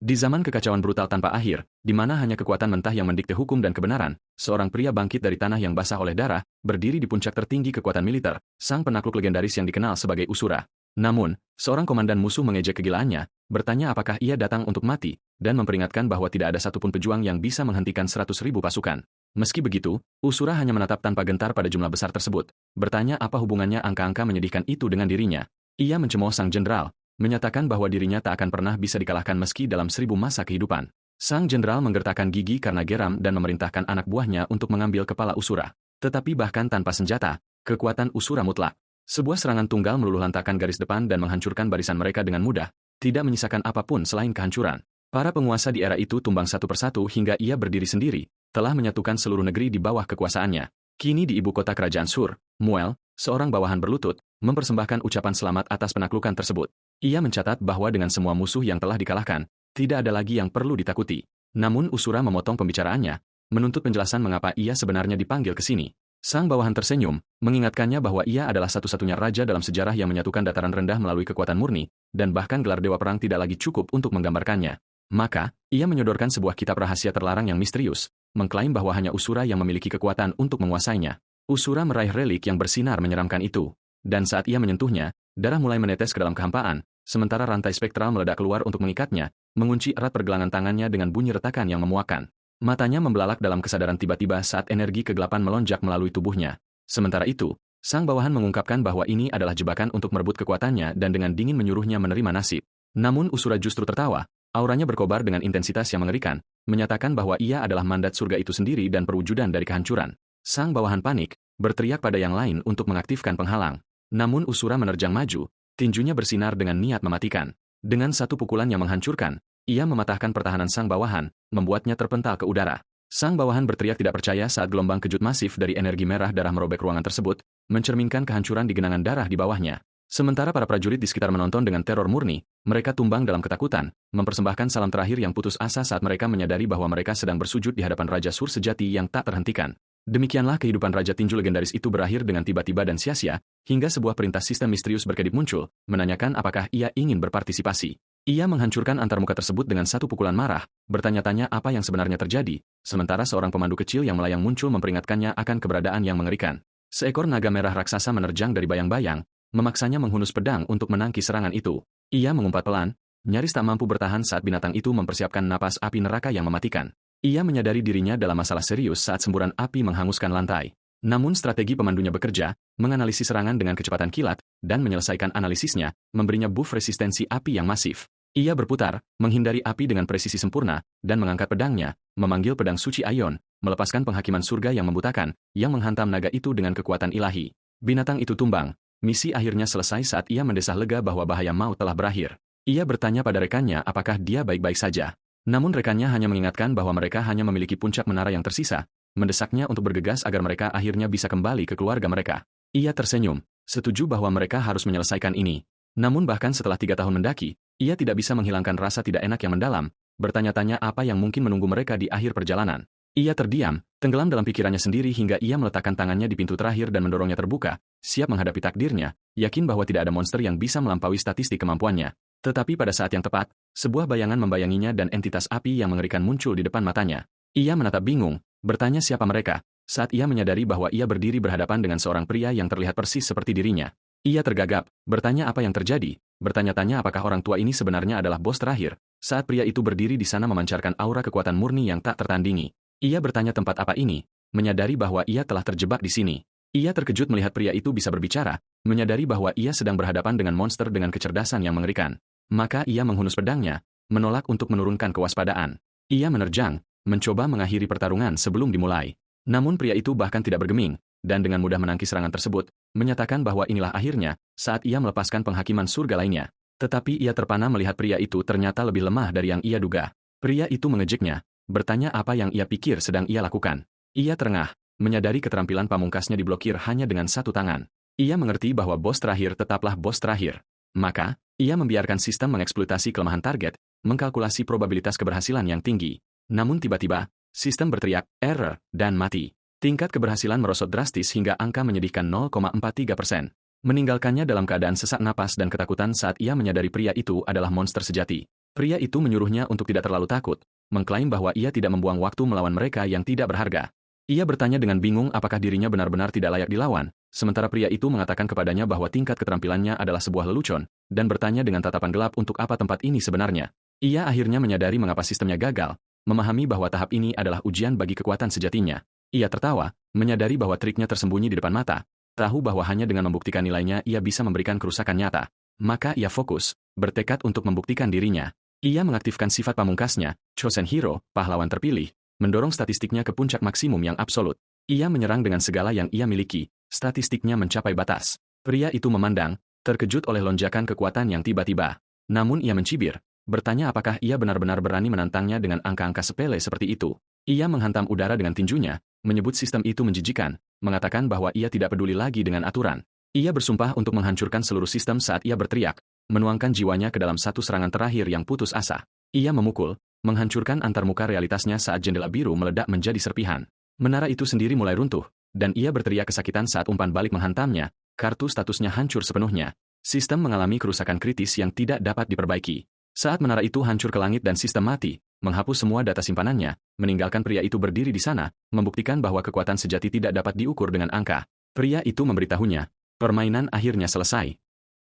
Di zaman kekacauan brutal tanpa akhir, di mana hanya kekuatan mentah yang mendikte hukum dan kebenaran, seorang pria bangkit dari tanah yang basah oleh darah, berdiri di puncak tertinggi kekuatan militer, sang penakluk legendaris yang dikenal sebagai Usura. Namun, seorang komandan musuh mengejek kegilaannya, bertanya apakah ia datang untuk mati, dan memperingatkan bahwa tidak ada satupun pejuang yang bisa menghentikan 100.000 pasukan. Meski begitu, Usura hanya menatap tanpa gentar pada jumlah besar tersebut, bertanya apa hubungannya angka-angka menyedihkan itu dengan dirinya. Ia mencemooh sang jenderal, menyatakan bahwa dirinya tak akan pernah bisa dikalahkan meski dalam 1000 masa kehidupan. Sang jenderal menggertakkan gigi karena geram dan memerintahkan anak buahnya untuk mengambil kepala Usura. Tetapi bahkan tanpa senjata, kekuatan Usura mutlak. Sebuah serangan tunggal meluluhlantakkan garis depan dan menghancurkan barisan mereka dengan mudah, tidak menyisakan apapun selain kehancuran. Para penguasa di era itu tumbang satu persatu hingga ia berdiri sendiri, telah menyatukan seluruh negeri di bawah kekuasaannya. Kini di ibu kota kerajaan Sur, Muel, seorang bawahan berlutut, mempersembahkan ucapan selamat atas penaklukan tersebut. Ia mencatat bahwa dengan semua musuh yang telah dikalahkan, tidak ada lagi yang perlu ditakuti. Namun Usura memotong pembicaraannya, menuntut penjelasan mengapa ia sebenarnya dipanggil ke sini. Sang bawahan tersenyum, mengingatkannya bahwa ia adalah satu-satunya raja dalam sejarah yang menyatukan dataran rendah melalui kekuatan murni, dan bahkan gelar dewa perang tidak lagi cukup untuk menggambarkannya. Maka, ia menyodorkan sebuah kitab rahasia terlarang yang misterius, mengklaim bahwa hanya Usura yang memiliki kekuatan untuk menguasainya. Usura meraih relik yang bersinar menyeramkan itu, dan saat ia menyentuhnya, darah mulai menetes ke dalam kehampaan, sementara rantai spektral meledak keluar untuk mengikatnya, mengunci erat pergelangan tangannya dengan bunyi retakan yang memuakkan. Matanya membelalak dalam kesadaran tiba-tiba saat energi kegelapan melonjak melalui tubuhnya. Sementara itu, sang bawahan mengungkapkan bahwa ini adalah jebakan untuk merebut kekuatannya dan dengan dingin menyuruhnya menerima nasib. Namun Usura justru tertawa, auranya berkobar dengan intensitas yang mengerikan, menyatakan bahwa ia adalah mandat surga itu sendiri dan perwujudan dari kehancuran. Sang bawahan panik, berteriak pada yang lain untuk mengaktifkan penghalang. Namun Usura menerjang maju, tinjunya bersinar dengan niat mematikan. Dengan satu pukulan yang menghancurkan, ia mematahkan pertahanan sang bawahan, membuatnya terpental ke udara. Sang bawahan berteriak tidak percaya saat gelombang kejut masif dari energi merah darah merobek ruangan tersebut, mencerminkan kehancuran di genangan darah di bawahnya. Sementara para prajurit di sekitar menonton dengan teror murni, mereka tumbang dalam ketakutan, mempersembahkan salam terakhir yang putus asa saat mereka menyadari bahwa mereka sedang bersujud di hadapan Raja Sur sejati yang tak terhentikan. Demikianlah kehidupan Raja Tinju legendaris itu berakhir dengan tiba-tiba dan sia-sia, hingga sebuah perintah sistem misterius berkedip muncul, menanyakan apakah ia ingin berpartisipasi. Ia menghancurkan antarmuka tersebut dengan satu pukulan marah, bertanya-tanya apa yang sebenarnya terjadi, sementara seorang pemandu kecil yang melayang muncul memperingatkannya akan keberadaan yang mengerikan. Seekor naga merah raksasa menerjang dari bayang-bayang, memaksanya menghunus pedang untuk menangkis serangan itu. Ia mengumpat pelan, nyaris tak mampu bertahan saat binatang itu mempersiapkan napas api neraka yang mematikan. Ia menyadari dirinya dalam masalah serius saat semburan api menghanguskan lantai. Namun strategi pemandunya bekerja, menganalisis serangan dengan kecepatan kilat, dan menyelesaikan analisisnya, memberinya buff resistensi api yang masif. Ia berputar, menghindari api dengan presisi sempurna, dan mengangkat pedangnya, memanggil pedang suci Aion, melepaskan penghakiman surga yang membutakan, yang menghantam naga itu dengan kekuatan ilahi. Binatang itu tumbang. Misi akhirnya selesai saat ia mendesah lega bahwa bahaya maut telah berakhir. Ia bertanya pada rekannya apakah dia baik-baik saja. Namun rekannya hanya mengingatkan bahwa mereka hanya memiliki puncak menara yang tersisa, mendesaknya untuk bergegas agar mereka akhirnya bisa kembali ke keluarga mereka. Ia tersenyum, setuju bahwa mereka harus menyelesaikan ini. Namun bahkan setelah 3 tahun mendaki, ia tidak bisa menghilangkan rasa tidak enak yang mendalam, bertanya-tanya apa yang mungkin menunggu mereka di akhir perjalanan. Ia terdiam, tenggelam dalam pikirannya sendiri hingga ia meletakkan tangannya di pintu terakhir dan mendorongnya terbuka, siap menghadapi takdirnya, yakin bahwa tidak ada monster yang bisa melampaui statistik kemampuannya. Tetapi pada saat yang tepat, sebuah bayangan membayanginya dan entitas api yang mengerikan muncul di depan matanya. Ia menatap bingung, bertanya siapa mereka, saat ia menyadari bahwa ia berdiri berhadapan dengan seorang pria yang terlihat persis seperti dirinya. Ia tergagap, bertanya apa yang terjadi, bertanya-tanya apakah orang tua ini sebenarnya adalah bos terakhir, saat pria itu berdiri di sana memancarkan aura kekuatan murni yang tak tertandingi. Ia bertanya tempat apa ini, menyadari bahwa ia telah terjebak di sini. Ia terkejut melihat pria itu bisa berbicara, menyadari bahwa ia sedang berhadapan dengan monster dengan kecerdasan yang mengerikan. Maka ia menghunus pedangnya, menolak untuk menurunkan kewaspadaan. Ia menerjang, mencoba mengakhiri pertarungan sebelum dimulai. Namun pria itu bahkan tidak bergeming, dan dengan mudah menangkis serangan tersebut, menyatakan bahwa inilah akhirnya, saat ia melepaskan penghakiman surga lainnya. Tetapi ia terpana melihat pria itu ternyata lebih lemah dari yang ia duga. Pria itu mengejeknya, bertanya apa yang ia pikir sedang ia lakukan. Ia terengah, menyadari keterampilan pamungkasnya diblokir hanya dengan satu tangan. Ia mengerti bahwa bos terakhir tetaplah bos terakhir. Maka, ia membiarkan sistem mengeksploitasi kelemahan target, mengkalkulasi probabilitas keberhasilan yang tinggi. Namun tiba-tiba, sistem berteriak, error, dan mati. Tingkat keberhasilan merosot drastis hingga angka menyedihkan 0,43%. Meninggalkannya dalam keadaan sesak napas dan ketakutan saat ia menyadari pria itu adalah monster sejati. Pria itu menyuruhnya untuk tidak terlalu takut, mengklaim bahwa ia tidak membuang waktu melawan mereka yang tidak berharga. Ia bertanya dengan bingung apakah dirinya benar-benar tidak layak dilawan, sementara pria itu mengatakan kepadanya bahwa tingkat keterampilannya adalah sebuah lelucon, dan bertanya dengan tatapan gelap untuk apa tempat ini sebenarnya. Ia akhirnya menyadari mengapa sistemnya gagal, memahami bahwa tahap ini adalah ujian bagi kekuatan sejatinya. Ia tertawa, menyadari bahwa triknya tersembunyi di depan mata, tahu bahwa hanya dengan membuktikan nilainya ia bisa memberikan kerusakan nyata. Maka ia fokus, bertekad untuk membuktikan dirinya. Ia mengaktifkan sifat pamungkasnya, Chosen Hero, pahlawan terpilih, mendorong statistiknya ke puncak maksimum yang absolut. Ia menyerang dengan segala yang ia miliki, statistiknya mencapai batas. Pria itu memandang, terkejut oleh lonjakan kekuatan yang tiba-tiba. Namun ia mencibir, bertanya apakah ia benar-benar berani menantangnya dengan angka-angka sepele seperti itu. Ia menghantam udara dengan tinjunya, menyebut sistem itu menjijikan, mengatakan bahwa ia tidak peduli lagi dengan aturan. Ia bersumpah untuk menghancurkan seluruh sistem saat ia berteriak, menuangkan jiwanya ke dalam satu serangan terakhir yang putus asa. Ia memukul, menghancurkan antarmuka realitasnya saat jendela biru meledak menjadi serpihan. Menara itu sendiri mulai runtuh, dan ia berteriak kesakitan saat umpan balik menghantamnya, kartu statusnya hancur sepenuhnya. Sistem mengalami kerusakan kritis yang tidak dapat diperbaiki. Saat menara itu hancur ke langit dan sistem mati, menghapus semua data simpanannya, meninggalkan pria itu berdiri di sana, membuktikan bahwa kekuatan sejati tidak dapat diukur dengan angka. Pria itu memberitahunya, permainan akhirnya selesai.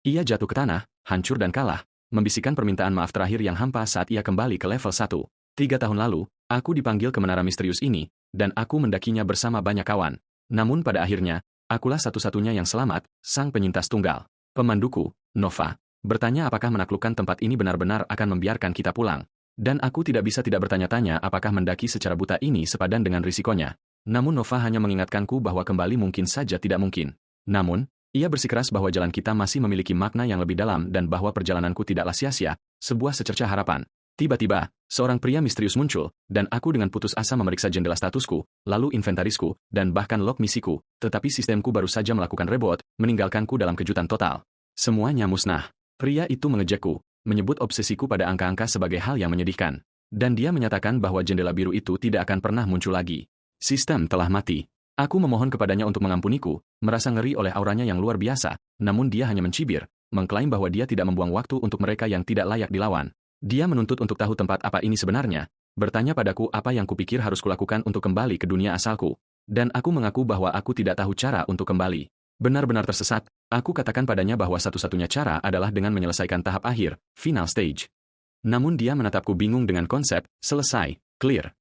Ia jatuh ke tanah, hancur dan kalah, membisikkan permintaan maaf terakhir yang hampa saat ia kembali ke level 1. 3 tahun lalu, aku dipanggil ke menara misterius ini, dan aku mendakinya bersama banyak kawan. Namun pada akhirnya, akulah satu-satunya yang selamat, sang penyintas tunggal. Pemanduku, Nova, bertanya apakah menaklukkan tempat ini benar-benar akan membiarkan kita pulang. Dan aku tidak bisa tidak bertanya-tanya apakah mendaki secara buta ini sepadan dengan risikonya. Namun Nova hanya mengingatkanku bahwa kembali mungkin saja tidak mungkin. Namun, ia bersikeras bahwa jalan kita masih memiliki makna yang lebih dalam dan bahwa perjalananku tidaklah sia-sia, sebuah secercah harapan. Tiba-tiba, seorang pria misterius muncul, dan aku dengan putus asa memeriksa jendela statusku, lalu inventarisku, dan bahkan log misiku, tetapi sistemku baru saja melakukan reboot, meninggalkanku dalam kejutan total. Semuanya musnah. Pria itu mengejekku, menyebut obsesiku pada angka-angka sebagai hal yang menyedihkan. Dan dia menyatakan bahwa jendela biru itu tidak akan pernah muncul lagi. Sistem telah mati. Aku memohon kepadanya untuk mengampuniku, merasa ngeri oleh auranya yang luar biasa, namun dia hanya mencibir, mengklaim bahwa dia tidak membuang waktu untuk mereka yang tidak layak dilawan. Dia menuntut untuk tahu tempat apa ini sebenarnya, bertanya padaku apa yang kupikir harus kulakukan untuk kembali ke dunia asalku. Dan aku mengaku bahwa aku tidak tahu cara untuk kembali. Benar-benar tersesat, aku katakan padanya bahwa satu-satunya cara adalah dengan menyelesaikan tahap akhir, final stage. Namun dia menatapku bingung dengan konsep, selesai, clear.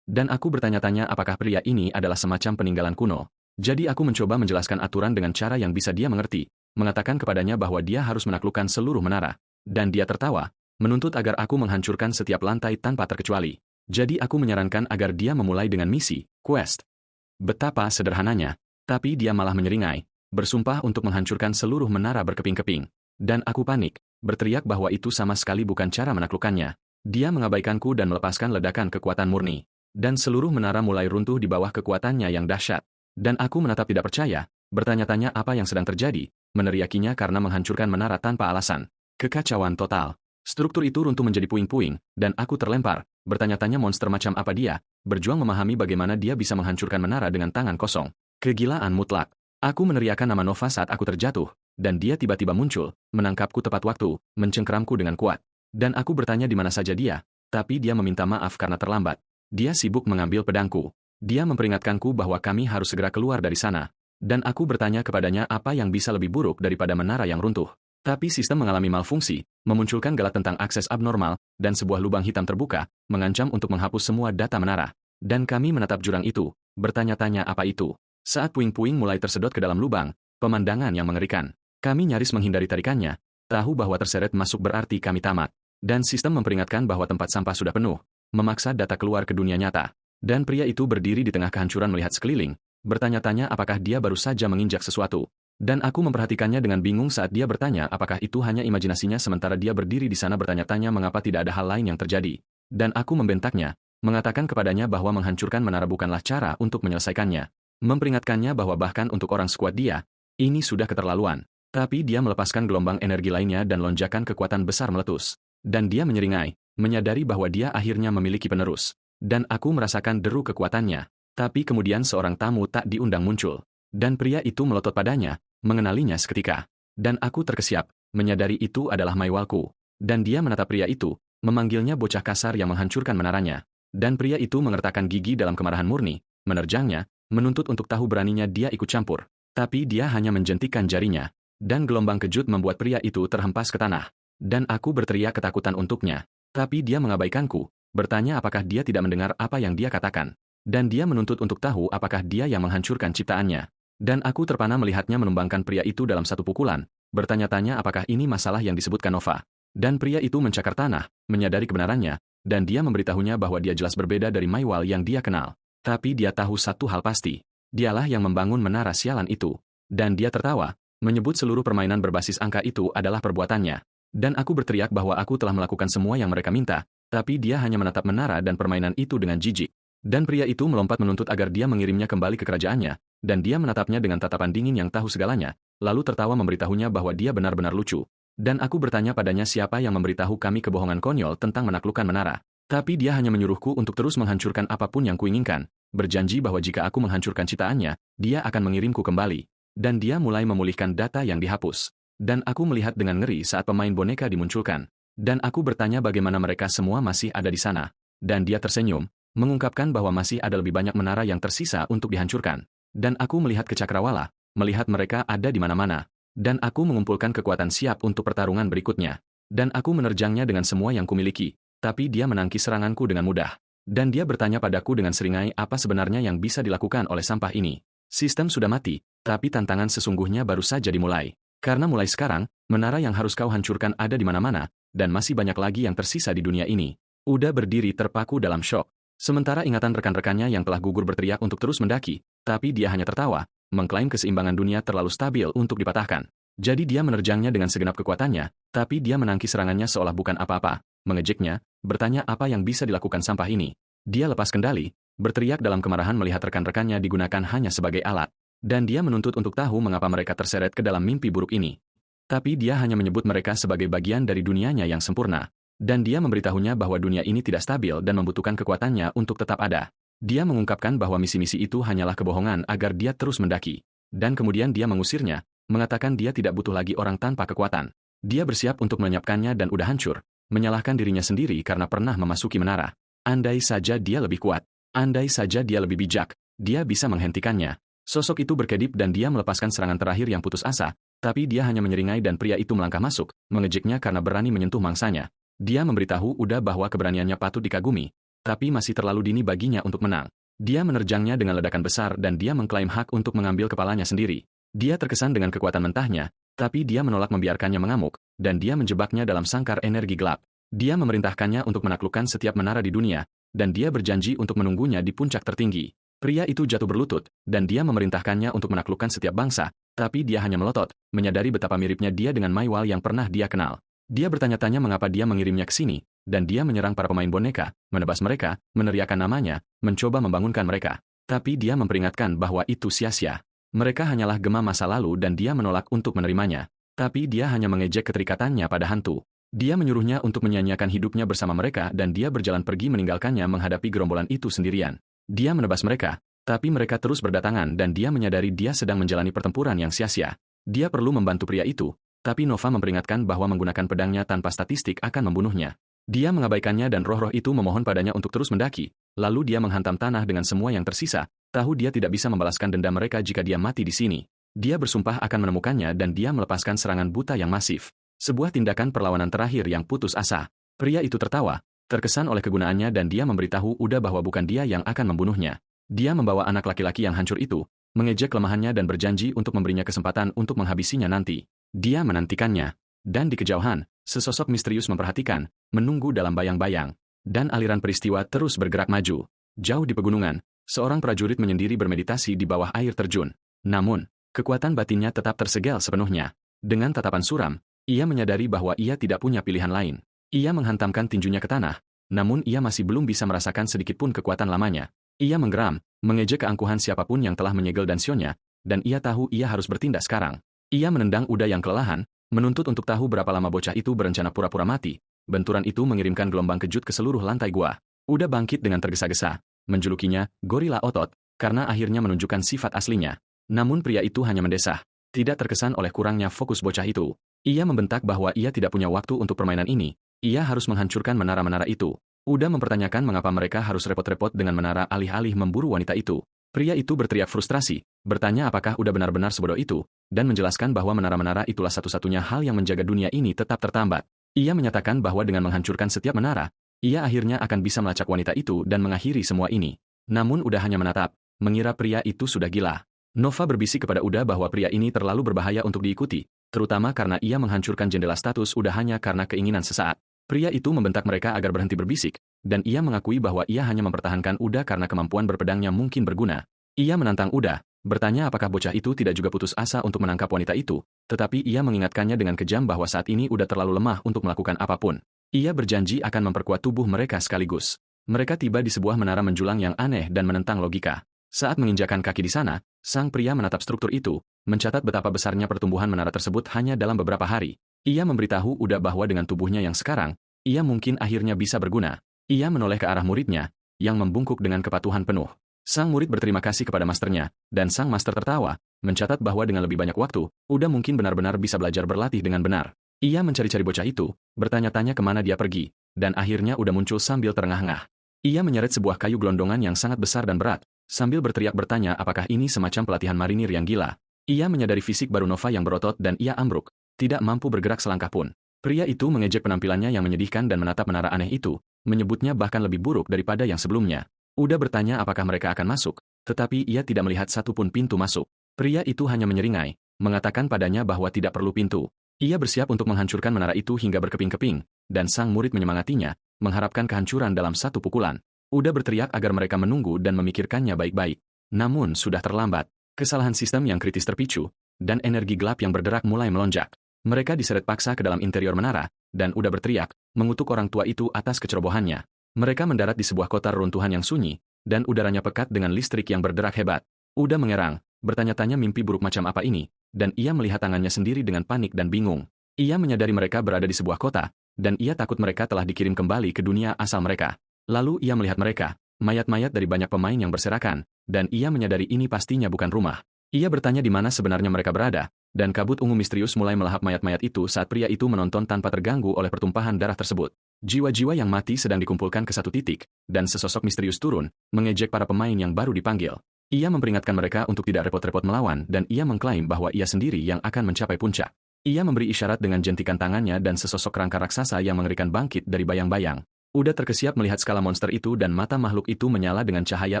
Dan aku bertanya-tanya apakah pria ini adalah semacam peninggalan kuno. Jadi aku mencoba menjelaskan aturan dengan cara yang bisa dia mengerti, mengatakan kepadanya bahwa dia harus menaklukkan seluruh menara. Dan dia tertawa, menuntut agar aku menghancurkan setiap lantai tanpa terkecuali. Jadi aku menyarankan agar dia memulai dengan misi, quest. Betapa sederhananya, tapi dia malah menyeringai, bersumpah untuk menghancurkan seluruh menara berkeping-keping. Dan aku panik, berteriak bahwa itu sama sekali bukan cara menaklukkannya. Dia mengabaikanku dan melepaskan ledakan kekuatan murni. Dan seluruh menara mulai runtuh di bawah kekuatannya yang dahsyat. Dan aku menatap tidak percaya, bertanya-tanya apa yang sedang terjadi, meneriakinya karena menghancurkan menara tanpa alasan. Kekacauan total. Struktur itu runtuh menjadi puing-puing, dan aku terlempar, bertanya-tanya monster macam apa dia, berjuang memahami bagaimana dia bisa menghancurkan menara dengan tangan kosong. Kegilaan mutlak. Aku meneriakkan nama Nova saat aku terjatuh, dan dia tiba-tiba muncul, menangkapku tepat waktu, mencengkeramku dengan kuat. Dan aku bertanya di mana saja dia, tapi dia meminta maaf karena terlambat. Dia sibuk mengambil pedangku. Dia memperingatkanku bahwa kami harus segera keluar dari sana. Dan aku bertanya kepadanya apa yang bisa lebih buruk daripada menara yang runtuh. Tapi sistem mengalami malfungsi, memunculkan galat tentang akses abnormal, dan sebuah lubang hitam terbuka, mengancam untuk menghapus semua data menara. Dan kami menatap jurang itu, bertanya-tanya apa itu. Saat puing-puing mulai tersedot ke dalam lubang, pemandangan yang mengerikan. Kami nyaris menghindari tarikannya, tahu bahwa terseret masuk berarti kami tamat. Dan sistem memperingatkan bahwa tempat sampah sudah penuh, memaksa data keluar ke dunia nyata. Dan pria itu berdiri di tengah kehancuran melihat sekeliling, bertanya-tanya apakah dia baru saja menginjak sesuatu. Dan aku memperhatikannya dengan bingung saat dia bertanya apakah itu hanya imajinasinya sementara dia berdiri di sana bertanya-tanya mengapa tidak ada hal lain yang terjadi. Dan aku membentaknya, mengatakan kepadanya bahwa menghancurkan menara bukanlah cara untuk menyelesaikannya. Memperingatkannya bahwa bahkan untuk orang sekuat dia, ini sudah keterlaluan. Tapi dia melepaskan gelombang energi lainnya dan lonjakan kekuatan besar meletus. Dan dia menyeringai, menyadari bahwa dia akhirnya memiliki penerus. Dan aku merasakan deru kekuatannya. Tapi kemudian seorang tamu tak diundang muncul. Dan pria itu melotot padanya, mengenalinya seketika. Dan aku terkesiap, menyadari itu adalah Maiwalku. Dan dia menatap pria itu, memanggilnya bocah kasar yang menghancurkan menaranya. Dan pria itu mengertakkan gigi dalam kemarahan murni, menerjangnya, menuntut untuk tahu beraninya dia ikut campur. Tapi dia hanya menjentikkan jarinya. Dan gelombang kejut membuat pria itu terhempas ke tanah. Dan aku berteriak ketakutan untuknya. Tapi dia mengabaikanku, bertanya apakah dia tidak mendengar apa yang dia katakan. Dan dia menuntut untuk tahu apakah dia yang menghancurkan ciptaannya. Dan aku terpana melihatnya menumbangkan pria itu dalam satu pukulan, bertanya-tanya apakah ini masalah yang disebutkan Nova. Dan pria itu mencakar tanah, menyadari kebenarannya, dan dia memberitahunya bahwa dia jelas berbeda dari Maywal yang dia kenal. Tapi dia tahu satu hal pasti. Dialah yang membangun menara sialan itu. Dan dia tertawa, menyebut seluruh permainan berbasis angka itu adalah perbuatannya. Dan aku berteriak bahwa aku telah melakukan semua yang mereka minta, tapi dia hanya menatap menara dan permainan itu dengan jijik. Dan pria itu melompat menuntut agar dia mengirimnya kembali ke kerajaannya, dan dia menatapnya dengan tatapan dingin yang tahu segalanya, lalu tertawa memberitahunya bahwa dia benar-benar lucu. Dan aku bertanya padanya siapa yang memberitahu kami kebohongan konyol tentang menaklukkan menara. Tapi dia hanya menyuruhku untuk terus menghancurkan apapun yang kuinginkan, berjanji bahwa jika aku menghancurkan ciptaannya, dia akan mengirimku kembali. Dan dia mulai memulihkan data yang dihapus. Dan aku melihat dengan ngeri saat pemain boneka dimunculkan. Dan aku bertanya bagaimana mereka semua masih ada di sana. Dan dia tersenyum, mengungkapkan bahwa masih ada lebih banyak menara yang tersisa untuk dihancurkan. Dan aku melihat ke Cakrawala, melihat mereka ada di mana-mana. Dan aku mengumpulkan kekuatan siap untuk pertarungan berikutnya. Dan aku menerjangnya dengan semua yang kumiliki. Tapi dia menangkis seranganku dengan mudah. Dan dia bertanya padaku dengan seringai apa sebenarnya yang bisa dilakukan oleh sampah ini. Sistem sudah mati, tapi tantangan sesungguhnya baru saja dimulai. Karena mulai sekarang, menara yang harus kau hancurkan ada di mana-mana, dan masih banyak lagi yang tersisa di dunia ini. Uda berdiri terpaku dalam syok. Sementara ingatan rekan-rekannya yang telah gugur berteriak untuk terus mendaki, tapi dia hanya tertawa, mengklaim keseimbangan dunia terlalu stabil untuk dipatahkan. Jadi dia menerjangnya dengan segenap kekuatannya, tapi dia menangkis serangannya seolah bukan apa-apa, mengejeknya, bertanya apa yang bisa dilakukan sampah ini. Dia lepas kendali, berteriak dalam kemarahan melihat rekan-rekannya digunakan hanya sebagai alat. Dan dia menuntut untuk tahu mengapa mereka terseret ke dalam mimpi buruk ini. Tapi dia hanya menyebut mereka sebagai bagian dari dunianya yang sempurna. Dan dia memberitahunya bahwa dunia ini tidak stabil dan membutuhkan kekuatannya untuk tetap ada. Dia mengungkapkan bahwa misi-misi itu hanyalah kebohongan agar dia terus mendaki. Dan kemudian dia mengusirnya, mengatakan dia tidak butuh lagi orang tanpa kekuatan. Dia bersiap untuk melenyapkannya dan udah hancur, menyalahkan dirinya sendiri karena pernah memasuki menara. Andai saja dia lebih kuat, andai saja dia lebih bijak, dia bisa menghentikannya. Sosok itu berkedip dan dia melepaskan serangan terakhir yang putus asa, tapi dia hanya menyeringai dan pria itu melangkah masuk, mengejeknya karena berani menyentuh mangsanya. Dia memberitahu Uda bahwa keberaniannya patut dikagumi, tapi masih terlalu dini baginya untuk menang. Dia menerjangnya dengan ledakan besar dan dia mengklaim hak untuk mengambil kepalanya sendiri. Dia terkesan dengan kekuatan mentahnya, tapi dia menolak membiarkannya mengamuk, dan dia menjebaknya dalam sangkar energi gelap. Dia memerintahkannya untuk menaklukkan setiap menara di dunia, dan dia berjanji untuk menunggunya di puncak tertinggi. Pria itu jatuh berlutut, dan dia memerintahkannya untuk menaklukkan setiap bangsa, tapi dia hanya melotot, menyadari betapa miripnya dia dengan Maywal yang pernah dia kenal. Dia bertanya-tanya mengapa dia mengirimnya ke sini, dan dia menyerang para pemain boneka, menebas mereka, meneriakkan namanya, mencoba membangunkan mereka. Tapi dia memperingatkan bahwa itu sia-sia. Mereka hanyalah gema masa lalu dan dia menolak untuk menerimanya. Tapi dia hanya mengejek keterikatannya pada hantu. Dia menyuruhnya untuk menyanyiakan hidupnya bersama mereka dan dia berjalan pergi meninggalkannya menghadapi gerombolan itu sendirian. Dia menebas mereka, tapi mereka terus berdatangan dan dia menyadari dia sedang menjalani pertempuran yang sia-sia. Dia perlu membantu pria itu, tapi Nova memperingatkan bahwa menggunakan pedangnya tanpa statistik akan membunuhnya. Dia mengabaikannya dan roh-roh itu memohon padanya untuk terus mendaki, lalu dia menghantam tanah dengan semua yang tersisa, tahu dia tidak bisa membalaskan dendam mereka jika dia mati di sini. Dia bersumpah akan menemukannya dan dia melepaskan serangan buta yang masif. Sebuah tindakan perlawanan terakhir yang putus asa. Pria itu tertawa, terkesan oleh kegunaannya dan dia memberitahu Uda bahwa bukan dia yang akan membunuhnya. Dia membawa anak laki-laki yang hancur itu, mengejek kelemahannya dan berjanji untuk memberinya kesempatan untuk menghabisinya nanti. Dia menantikannya. Dan di kejauhan, sesosok misterius memperhatikan, menunggu dalam bayang-bayang. Dan aliran peristiwa terus bergerak maju. Jauh di pegunungan, seorang prajurit menyendiri bermeditasi di bawah air terjun. Namun, kekuatan batinnya tetap tersegel sepenuhnya. Dengan tatapan suram, ia menyadari bahwa ia tidak punya pilihan lain. Ia menghantamkan tinjunya ke tanah, namun ia masih belum bisa merasakan sedikitpun kekuatan lamanya. Ia menggeram, mengejek keangkuhan siapapun yang telah menyegel dansionya, dan ia tahu ia harus bertindak sekarang. Ia menendang Uda yang kelelahan, menuntut untuk tahu berapa lama bocah itu berencana pura-pura mati. Benturan itu mengirimkan gelombang kejut ke seluruh lantai gua. Uda bangkit dengan tergesa-gesa, menjulukinya gorila otot, karena akhirnya menunjukkan sifat aslinya. Namun pria itu hanya mendesah, tidak terkesan oleh kurangnya fokus bocah itu. Ia membentak bahwa ia tidak punya waktu untuk permainan ini, Ia harus menghancurkan menara-menara itu. Uda mempertanyakan mengapa mereka harus repot-repot dengan menara alih-alih memburu wanita itu. Pria itu berteriak frustrasi, bertanya apakah Uda benar-benar sebodoh itu, dan menjelaskan bahwa menara-menara itulah satu-satunya hal yang menjaga dunia ini tetap tertambat. Ia menyatakan bahwa dengan menghancurkan setiap menara, ia akhirnya akan bisa melacak wanita itu dan mengakhiri semua ini. Namun Uda hanya menatap, mengira pria itu sudah gila. Nova berbisik kepada Uda bahwa pria ini terlalu berbahaya untuk diikuti, terutama karena ia menghancurkan jendela status Uda hanya karena keinginan sesaat. Pria itu membentak mereka agar berhenti berbisik, dan ia mengakui bahwa ia hanya mempertahankan Uda karena kemampuan berpedangnya mungkin berguna. Ia menantang Uda, bertanya apakah bocah itu tidak juga putus asa untuk menangkap wanita itu, tetapi ia mengingatkannya dengan kejam bahwa saat ini Uda terlalu lemah untuk melakukan apapun. Ia berjanji akan memperkuat tubuh mereka sekaligus. Mereka tiba di sebuah menara menjulang yang aneh dan menentang logika. Saat menginjakan kaki di sana, sang pria menatap struktur itu, mencatat betapa besarnya pertumbuhan menara tersebut hanya dalam beberapa hari. Ia memberitahu Uda bahwa dengan tubuhnya yang sekarang, ia mungkin akhirnya bisa berguna. Ia menoleh ke arah muridnya, yang membungkuk dengan kepatuhan penuh. Sang murid berterima kasih kepada masternya, dan sang master tertawa, mencatat bahwa dengan lebih banyak waktu, Uda mungkin benar-benar bisa belajar berlatih dengan benar. Ia mencari-cari bocah itu, bertanya-tanya kemana dia pergi, dan akhirnya Uda muncul sambil terengah-engah. Ia menyeret sebuah kayu gelondongan yang sangat besar dan berat, sambil berteriak bertanya apakah ini semacam pelatihan marinir yang gila. Ia menyadari fisik baru Nova yang berotot dan ia ambruk, tidak mampu bergerak selangkah pun. Pria itu mengejek penampilannya yang menyedihkan dan menatap menara aneh itu, menyebutnya bahkan lebih buruk daripada yang sebelumnya. Uda bertanya apakah mereka akan masuk, tetapi ia tidak melihat satupun pintu masuk. Pria itu hanya menyeringai, mengatakan padanya bahwa tidak perlu pintu. Ia bersiap untuk menghancurkan menara itu hingga berkeping-keping, dan sang murid menyemangatinya, mengharapkan kehancuran dalam satu pukulan. Uda berteriak agar mereka menunggu dan memikirkannya baik-baik. Namun sudah terlambat. Kesalahan sistem yang kritis terpicu, dan energi gelap yang berderak mulai melonjak. Mereka diseret paksa ke dalam interior menara, dan Uda berteriak, mengutuk orang tua itu atas kecerobohannya. Mereka mendarat di sebuah kota reruntuhan yang sunyi, dan udaranya pekat dengan listrik yang berderak hebat. Uda mengerang, bertanya-tanya mimpi buruk macam apa ini, dan ia melihat tangannya sendiri dengan panik dan bingung. Ia menyadari mereka berada di sebuah kota, dan ia takut mereka telah dikirim kembali ke dunia asal mereka. Lalu ia melihat mereka, mayat-mayat dari banyak pemain yang berserakan, dan ia menyadari ini pastinya bukan rumah. Ia bertanya di mana sebenarnya mereka berada, dan kabut ungu misterius mulai melahap mayat-mayat itu saat pria itu menonton tanpa terganggu oleh pertumpahan darah tersebut. Jiwa-jiwa yang mati sedang dikumpulkan ke satu titik, dan sesosok misterius turun, mengejek para pemain yang baru dipanggil. Ia memperingatkan mereka untuk tidak repot-repot melawan dan ia mengklaim bahwa ia sendiri yang akan mencapai puncak. Ia memberi isyarat dengan jentikan tangannya dan sesosok kerangka raksasa yang mengerikan bangkit dari bayang-bayang. Uda terkesiap melihat skala monster itu dan mata makhluk itu menyala dengan cahaya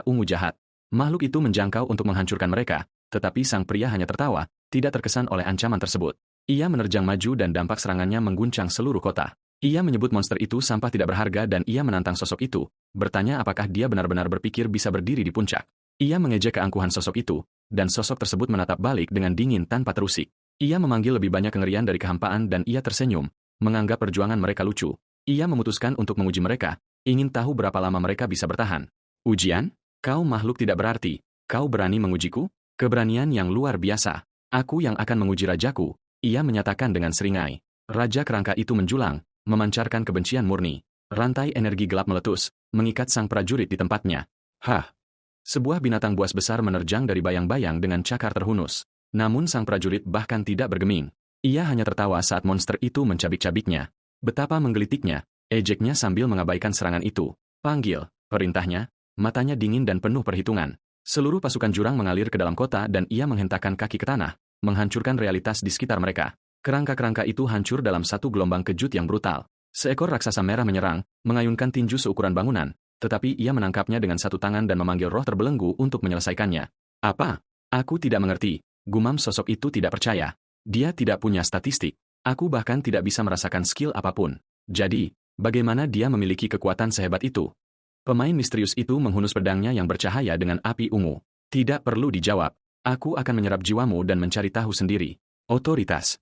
ungu jahat. Makhluk itu menjangkau untuk menghancurkan mereka, tetapi sang pria hanya tertawa, tidak terkesan oleh ancaman tersebut. Ia menerjang maju dan dampak serangannya mengguncang seluruh kota. Ia menyebut monster itu sampah tidak berharga dan ia menantang sosok itu, bertanya apakah dia benar-benar berpikir bisa berdiri di puncak. Ia mengejek keangkuhan sosok itu, dan sosok tersebut menatap balik dengan dingin tanpa terusik. Ia memanggil lebih banyak kengerian dari kehampaan dan ia tersenyum, menganggap perjuangan mereka lucu. Ia memutuskan untuk menguji mereka, ingin tahu berapa lama mereka bisa bertahan. Ujian? Kau makhluk tidak berarti. Kau berani mengujiku? Keberanian yang luar biasa. Aku yang akan menguji rajaku, ia menyatakan dengan seringai. Raja kerangka itu menjulang, memancarkan kebencian murni. Rantai energi gelap meletus, mengikat sang prajurit di tempatnya. Hah! Sebuah binatang buas besar menerjang dari bayang-bayang dengan cakar terhunus. Namun sang prajurit bahkan tidak bergeming. Ia hanya tertawa saat monster itu mencabik-cabiknya. Betapa menggelitiknya, ejeknya sambil mengabaikan serangan itu. Panggil, perintahnya, matanya dingin dan penuh perhitungan. Seluruh pasukan jurang mengalir ke dalam kota dan ia menghentakkan kaki ke tanah, menghancurkan realitas di sekitar mereka. Kerangka-kerangka itu hancur dalam satu gelombang kejut yang brutal. Seekor raksasa merah menyerang, mengayunkan tinju seukuran bangunan, tetapi ia menangkapnya dengan satu tangan dan memanggil roh terbelenggu untuk menyelesaikannya. Apa? Aku tidak mengerti. Gumam sosok itu tidak percaya. Dia tidak punya statistik. Aku bahkan tidak bisa merasakan skill apapun. Jadi, bagaimana dia memiliki kekuatan sehebat itu? Pemain misterius itu menghunus pedangnya yang bercahaya dengan api ungu. Tidak perlu dijawab. Aku akan menyerap jiwamu dan mencari tahu sendiri. Otoritas.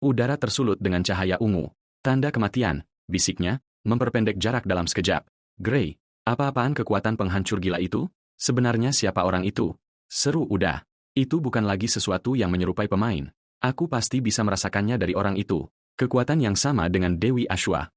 Udara tersulut dengan cahaya ungu. Tanda kematian, bisiknya, memperpendek jarak dalam sekejap. Grey. Apa-apaan kekuatan penghancur gila itu? Sebenarnya siapa orang itu? Seru Uda. Itu bukan lagi sesuatu yang menyerupai pemain. Aku pasti bisa merasakannya dari orang itu. Kekuatan yang sama dengan Dewi Ashwa.